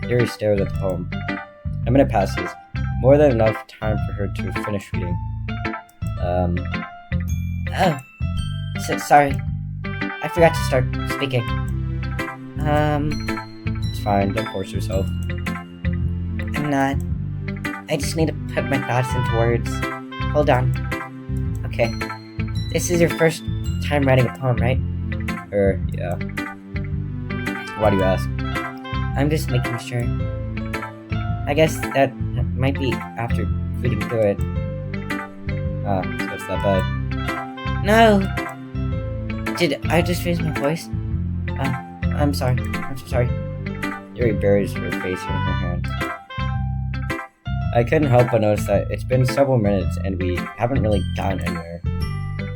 Yuri stares at the poem. A minute passes, more than enough time for her to finish reading. Sorry. I forgot to start speaking. It's fine, don't force yourself. I'm not. I just need to put my thoughts into words. Hold on. Okay. This is your first time writing a poem, right? Yeah. Why do you ask? I'm just making sure. I guess that might be after reading through it. So it's that bad. No! Did I just raise my voice? I'm sorry. I'm so sorry. Yuri buries her face in her hands. I couldn't help but notice that it's been several minutes and we haven't really gotten anywhere.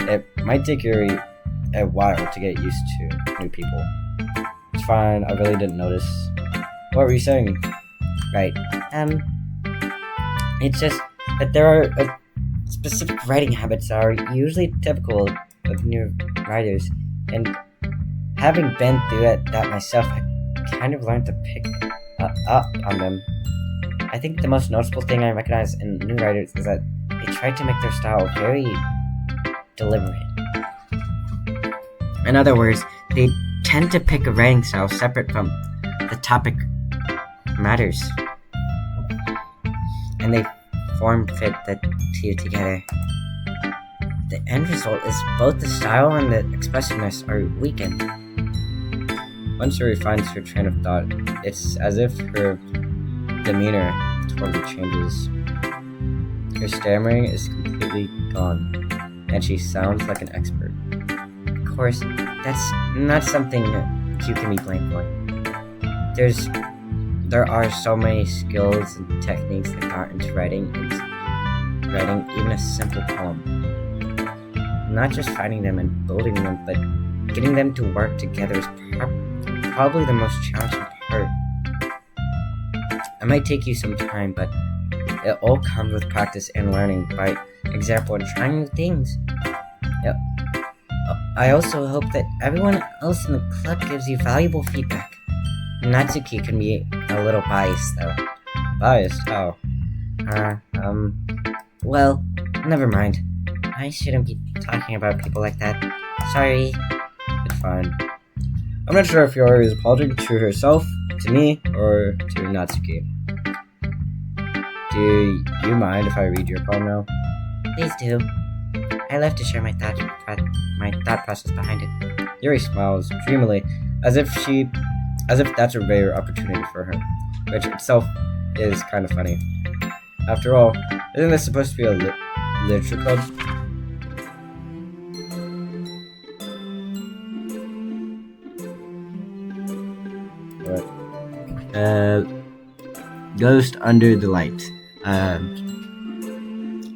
It might take Yuri a while to get used to new people. It's fine, I really didn't notice. What were you saying? Right. It's just that there are specific writing habits that are usually typical of new writers, and having been through that myself, I kind of learned to pick up on them. I think the most noticeable thing I recognize in new writers is that they try to make their style very deliberate. In other words, they tend to pick a writing style separate from the topic matters, and they form fit the two together. The end result is both the style and the expressiveness are weakened. Once Yuri finds her train of thought, it's as if her demeanor totally changes. Her stammering is completely gone, and she sounds like an expert. Of course, that's not something you can be blamed for. There are so many skills and techniques that go into writing even a simple poem. Not just finding them and building them, but getting them to work together is probably the most challenging part. It might take you some time, but it all comes with practice and learning by example and trying new things. I also hope that everyone else in the club gives you valuable feedback. Natsuki can be a little biased, though. Biased? How? Well, never mind. I shouldn't be talking about people like that. Sorry. It's fine. I'm not sure if Yuri is apologizing to herself, to me, or to Natsuki. Do you mind if I read your poem now? Please do. I love to share my thought process behind it. Yuri smiles dreamily, as if that's a rare opportunity for her, which itself is kind of funny. After all, isn't this supposed to be a literature club? Ghost under the light.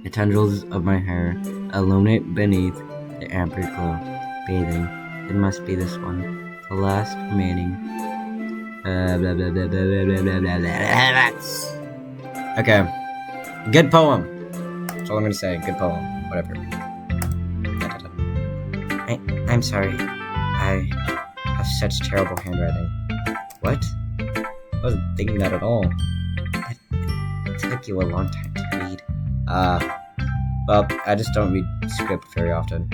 The tendrils of my hair illuminate beneath the amber glow, bathing. It must be this one, the last remaining. Blah, blah, blah, blah, blah, blah, blah, blah, blah. Okay. Good poem. That's all I'm gonna say. Good poem. Whatever. I'm sorry. I have such terrible handwriting. What? I wasn't thinking that at all. It took you a long time to read. Well, I just don't read script very often.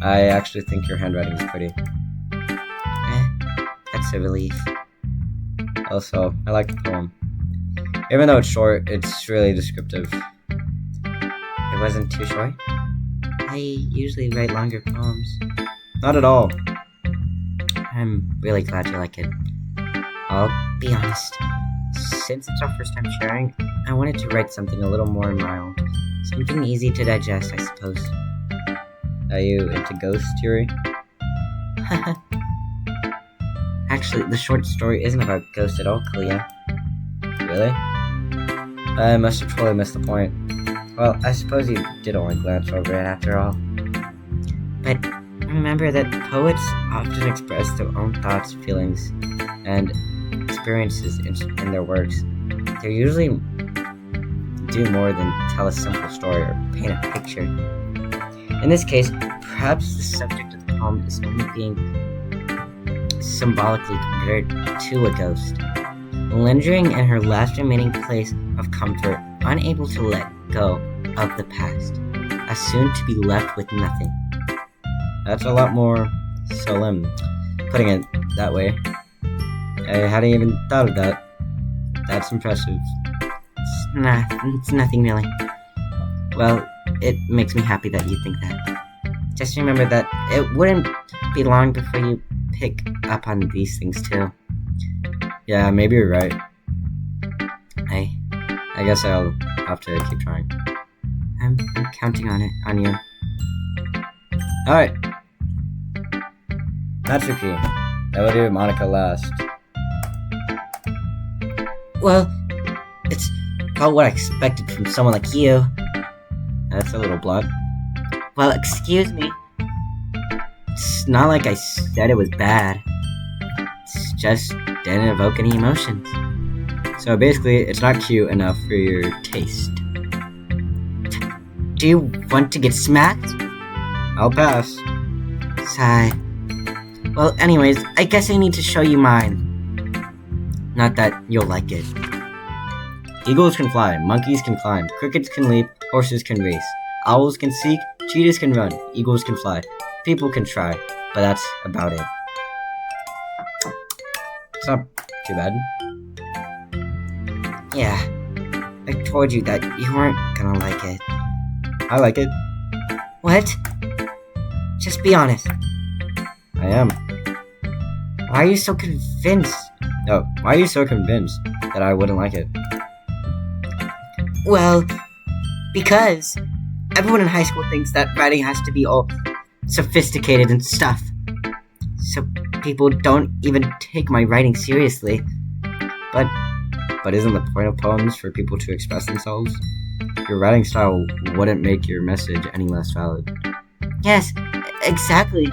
I actually think your handwriting is pretty. That's a relief. Also, I like the poem. Even though it's short, it's really descriptive. It wasn't too short? I usually write longer poems. Not at all. I'm really glad you like it. I'll be honest. Since it's our first time sharing, I wanted to write something a little more mild. Something easy to digest, I suppose. Are you into ghost theory? Actually, the short story isn't about ghosts at all, Kalia. Really? I must have totally missed the point. Well, I suppose you did only glance over it after all. But remember that poets often express their own thoughts, feelings, and experiences in their works. They usually do more than tell a simple story or paint a picture. In this case, perhaps the subject of the poem is only being symbolically compared to a ghost, lingering in her last remaining place of comfort, unable to let go of the past, as soon to be left with nothing. That's a lot more solemn, putting it that way. I hadn't even thought of that. That's impressive. It's nothing really. Well, it makes me happy that you think that. Just remember that it wouldn't be long before you pick up on these things too. Yeah, maybe you're right. I guess I'll have to keep trying. I'm counting on you. Alright. Natsuki. I will do Monica last. Well, it's about what I expected from someone like you. That's a little blunt. Well, excuse me. It's not like I said it was bad. It's just didn't evoke any emotions. So basically, it's not cute enough for your taste. Do you want to get smacked? I'll pass. Sigh. Well, anyways, I guess I need to show you mine. Not that you'll like it. Eagles can fly, monkeys can climb, crickets can leap, horses can race, owls can seek, cheetahs can run, eagles can fly, people can try, but that's about it. It's not too bad. Yeah, I told you that you weren't gonna like it. I like it. What? Just be honest. I am. Why are you so convinced? No, why are you so convinced that I wouldn't like it? Well, because everyone in high school thinks that writing has to be all sophisticated and stuff. So people don't even take my writing seriously. But isn't the point of poems for people to express themselves? Your writing style wouldn't make your message any less valid. Yes, exactly.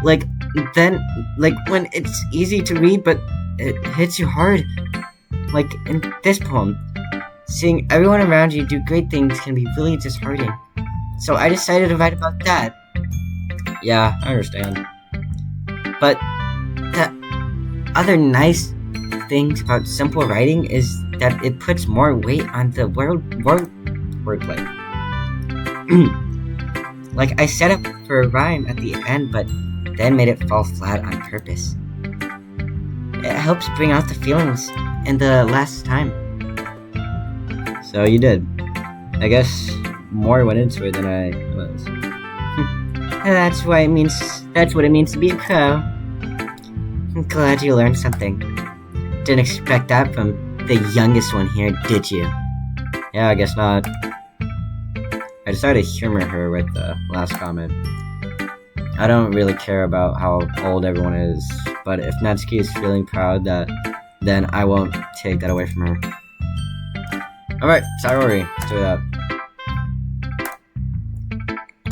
Like when it's easy to read, but it hits you hard. Like in this poem, seeing everyone around you do great things can be really disheartening. So I decided to write about that. Yeah, I understand. But the other nice things about simple writing is that it puts more weight on the wordplay. Like I set up for a rhyme at the end, but then made it fall flat on purpose. It helps bring out the feelings in the last time. So you did. I guess more went into it than I was. That's what it means to be a pro. I'm glad you learned something. Didn't expect that from the youngest one here, did you? Yeah, I guess not. I decided to humor her with the last comment. I don't really care about how old everyone is, but if Natsuki is feeling proud, then I won't take that away from her. Alright, Sayori, let's do that.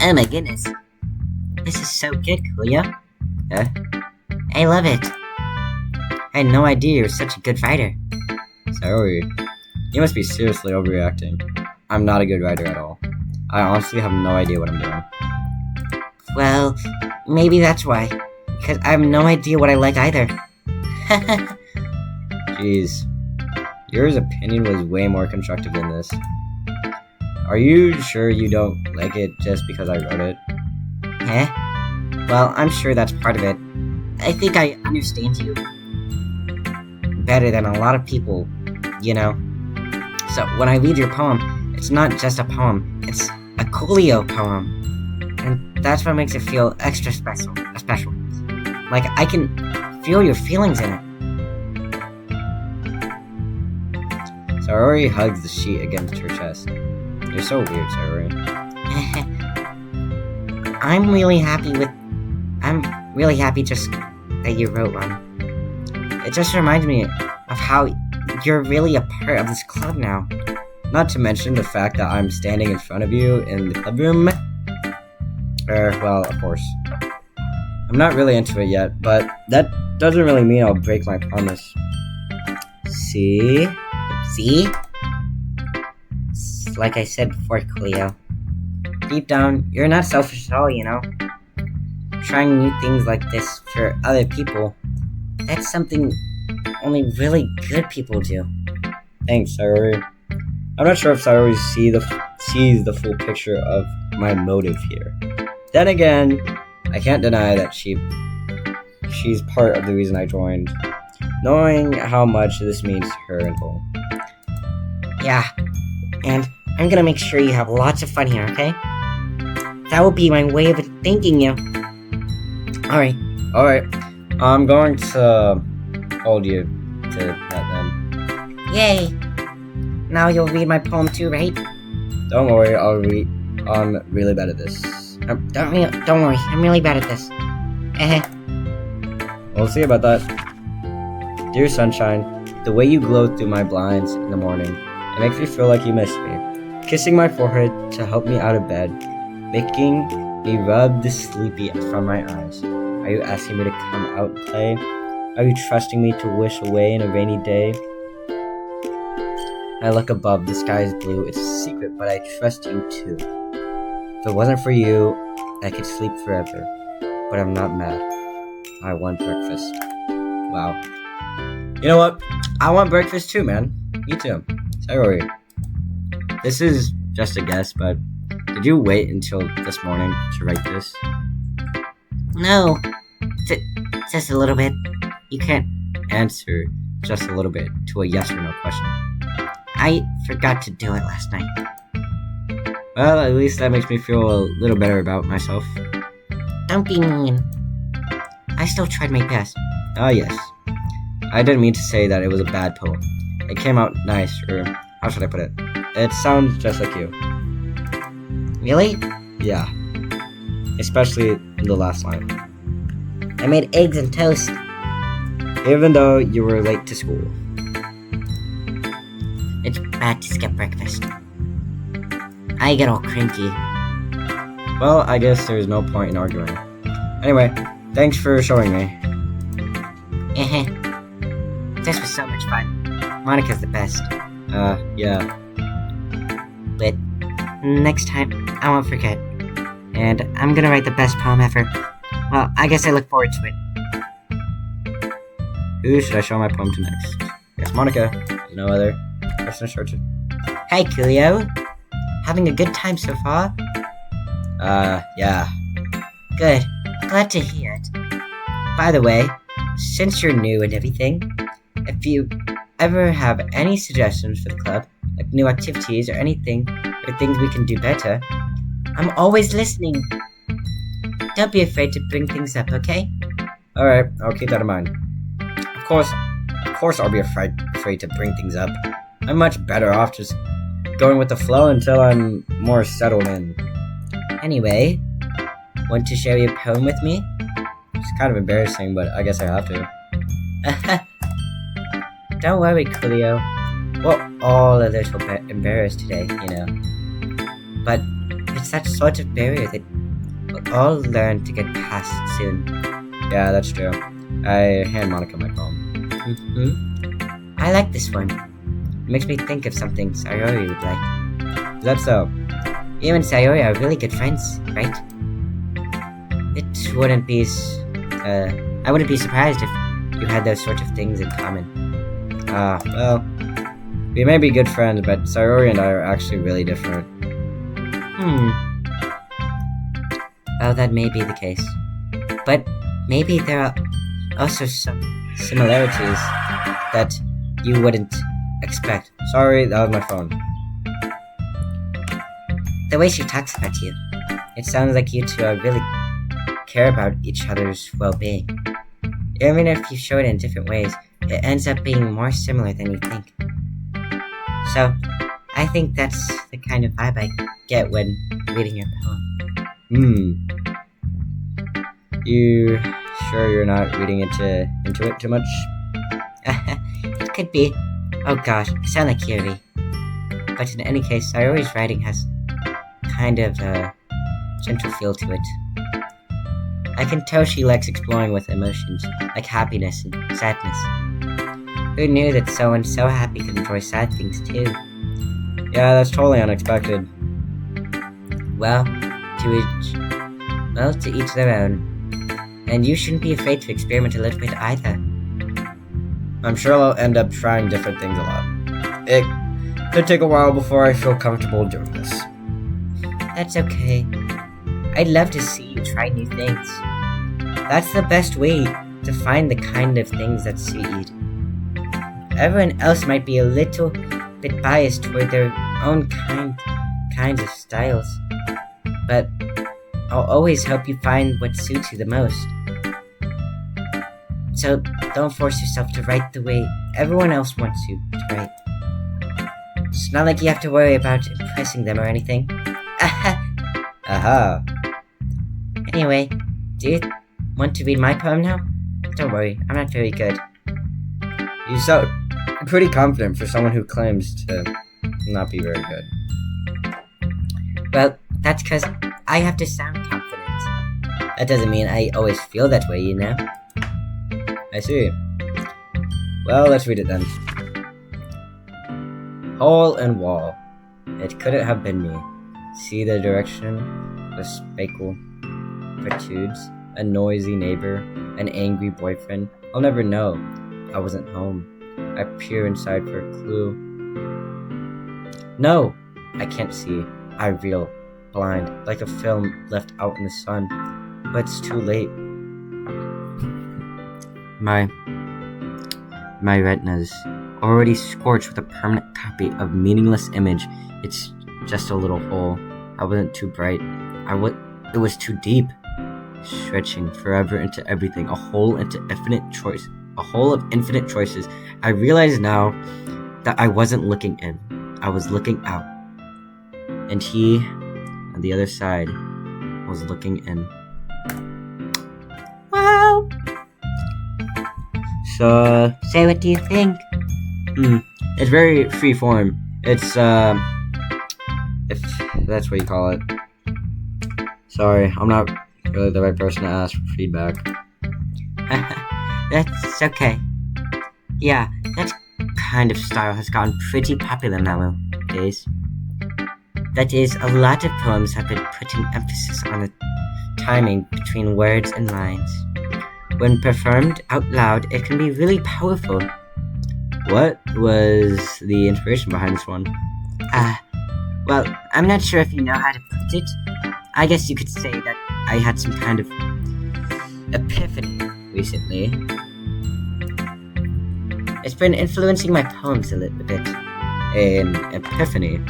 Oh my goodness. This is so good, Kuya. Eh? I love it. I had no idea you were such a good writer. Sayori, You must be seriously overreacting. I'm not a good writer at all. I honestly have no idea what I'm doing. Well, maybe that's why. Because I have no idea what I like either. Jeez. Yours opinion was way more constructive than this. Are you sure you don't like it just because I wrote it? Huh? Well, I'm sure that's part of it. I think I understand you better than a lot of people, you know. So when I read your poem, it's not just a poem, it's a Coolio poem. And that's what makes it feel extra special. Like I can feel your feelings in it. Sayori hugs the sheet against her chest. You're so weird, Sayori. I'm really happy just that you wrote one. It just reminds me of how you're really a part of this club now. Not to mention the fact that I'm standing in front of you in the club room. Well, of course. I'm not really into it yet, but that doesn't really mean I'll break my promise. See? See? It's like I said before, Cleo. Deep down, you're not selfish at all, you know? Trying new things like this for other people, that's something only really good people do. Thanks, Sayori. I'm not sure if Sayori sees the full picture of my motive here. Then again, I can't deny that she's part of the reason I joined, knowing how much this means to her and Cole. Yeah, and I'm gonna make sure you have lots of fun here, okay? That will be my way of thanking you. Alright. I'm going to hold you to that then. Yay! Now you'll read my poem too, right? Don't worry, I'll read. I'm really bad at this. Don't worry, I'm really bad at this. We'll see about that. Dear sunshine, the way you glow through my blinds in the morning, it makes me feel like you miss me. Kissing my forehead to help me out of bed, making me rub the sleepy from my eyes. Are you asking me to come out and play? Are you trusting me to wish away in a rainy day? I look above, the sky is blue. It's a secret, but I trust you too. If it wasn't for you, I could sleep forever. But I'm not mad. I want breakfast. Wow. You know what? I want breakfast too, man. Me too. Sayori. This is just a guess, but did you wait until this morning to write this? No. Just a little bit. You can't answer just a little bit to a yes or no question. I forgot to do it last night. Well, at least that makes me feel a little better about myself. Don't be mean. I still tried my best. Ah, yes. I didn't mean to say that it was a bad poem. It came out nice, or how should I put it? It sounds just like you. Really? Yeah. Especially in the last line. I made eggs and toast. Even though you were late to school. It's bad to skip breakfast. I get all cranky. Well, I guess there's no point in arguing. Anyway, thanks for showing me. This was so much fun. Monica's the best. Yeah. But next time, I won't forget. And I'm gonna write the best poem ever. Well, I guess I look forward to it. Who should I show my poem to next? Yes, Monica. There's no other person to show to. Hey, Coolio. Having a good time so far? Yeah. Good. Glad to hear it. By the way, since you're new and everything, if you ever have any suggestions for the club, like new activities or anything, or things we can do better, I'm always listening. Don't be afraid to bring things up, okay? Alright, I'll keep that in mind. Of course I'll be afraid to bring things up. I'm much better off just going with the flow until I'm more settled in. Anyway, want to share your poem with me? It's kind of embarrassing, but I guess I have to. Don't worry, Coolio. We're all a little bit embarrassed today, you know. But it's that sort of barrier that we'll all learn to get past soon. Yeah, that's true. I hand Monica my poem. I like this one. It makes me think of something Sayori would like. Is that so? You and Sayori are really good friends, right? It wouldn't be, I wouldn't be surprised if you had those sort of things in common. Well, we may be good friends, but Sayori and I are actually really different. Well, that may be the case. But maybe there are also some similarities that you wouldn't expect. Sorry, that was my phone. The way she talks about you, it sounds like you two are really care about each other's well-being. Even if you show it in different ways, it ends up being more similar than you think. So, I think that's the kind of vibe I get when reading your poem. You sure you're not reading into it too much? It could be. Oh gosh, I sound like Kiri. But in any case, Sayori's writing has kind of a gentle feel to it. I can tell she likes exploring with emotions, like happiness and sadness. Who knew that someone so happy could enjoy sad things too? Yeah, that's totally unexpected. Well, to each their own. And you shouldn't be afraid to experiment a little bit either. I'm sure I'll end up trying different things a lot. It could take a while before I feel comfortable doing this. That's okay. I'd love to see you try new things. That's the best way to find the kind of things that suit you. Everyone else might be a little bit biased toward their own kinds of styles, but I'll always help you find what suits you the most. So don't force yourself to write the way everyone else wants you to write. It's not like you have to worry about impressing them or anything. Aha. Anyway, do you want to read my poem now? Don't worry, I'm not very good. You sound pretty confident for someone who claims to not be very good. Well, that's because I have to sound confident. That doesn't mean I always feel that way, you know? I see. Well, let's read it then. Hole and wall. It couldn't have been me. See the direction the speckle protrudes. A noisy neighbor, an angry boyfriend. I'll never know. I wasn't home. I peer inside for a clue. No, I can't see. I reel, blind, like a film left out in the sun. But it's too late. My retina's already scorched with a permanent copy of meaningless image. It's just a little hole. I wasn't too bright. It was too deep. Stretching forever into everything. A hole of infinite choices. I realize now that I wasn't looking in. I was looking out. And he, on the other side, was looking in. Wow! So, say what do you think? It's very free form. It's, if that's what you call it. Sorry, I'm not really the right person to ask for feedback. That's okay. Yeah, that kind of style has gotten pretty popular nowadays. That is, a lot of poems have been putting emphasis on the timing between words and lines. When performed out loud, it can be really powerful. What was the inspiration behind this one? Well, I'm not sure if you know how to put it. I guess you could say that I had some kind of epiphany recently. It's been influencing my poems a little bit. An epiphany?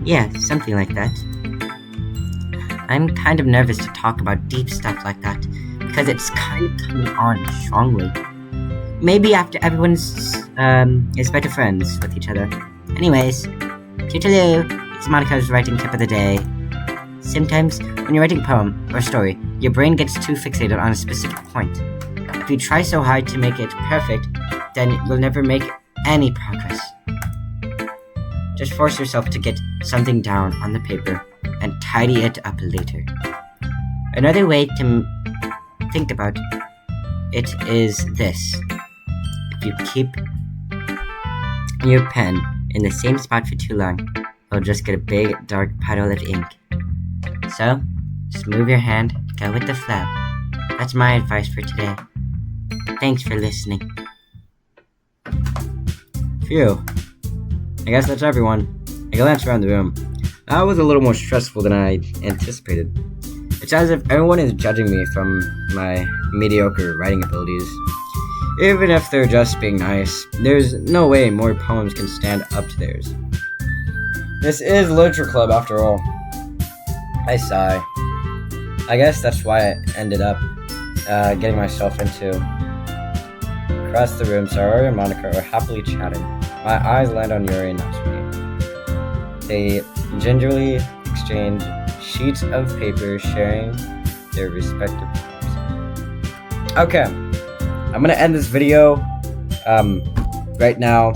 Yeah, something like that. I'm kind of nervous to talk about deep stuff like that, because it's kind of coming on strongly. Maybe after everyone's is better friends with each other. Anyways, toodaloo, it's Monica's writing tip of the day. Sometimes, when you're writing a poem or a story, your brain gets too fixated on a specific point. If you try so hard to make it perfect, then you'll never make any progress. Just force yourself to get something down on the paper and tidy it up later. Another way to think about it is this. If you keep your pen in the same spot for too long, you'll just get a big, dark puddle of ink. So, just move your hand, go with the flow. That's my advice for today. Thanks for listening. Phew. I guess that's everyone. I glance around the room. That was a little more stressful than I anticipated. It's as if everyone is judging me from my mediocre writing abilities. Even if they're just being nice, there's no way more poems can stand up to theirs. This is Literature Club after all. I sigh. I guess that's why I ended up getting myself into. Across the room, Saori and Monica are happily chatting. My eyes land on Yuri and Natsuki. They gingerly exchange sheets of paper, sharing their respective poems. Okay, I'm gonna end this video right now.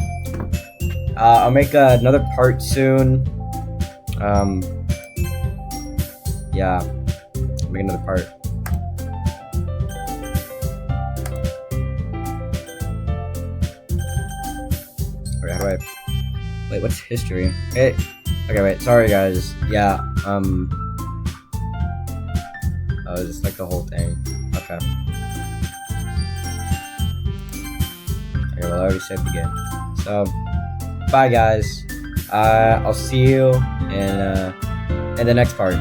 I'll make another part soon. Yeah, I'll make another part. Okay, how do I... Wait, what's history? Hey, okay, wait, sorry guys. Yeah, oh, just like the whole thing. Okay. Okay, well, I already saved the game. So, bye guys. I'll see you in the next part.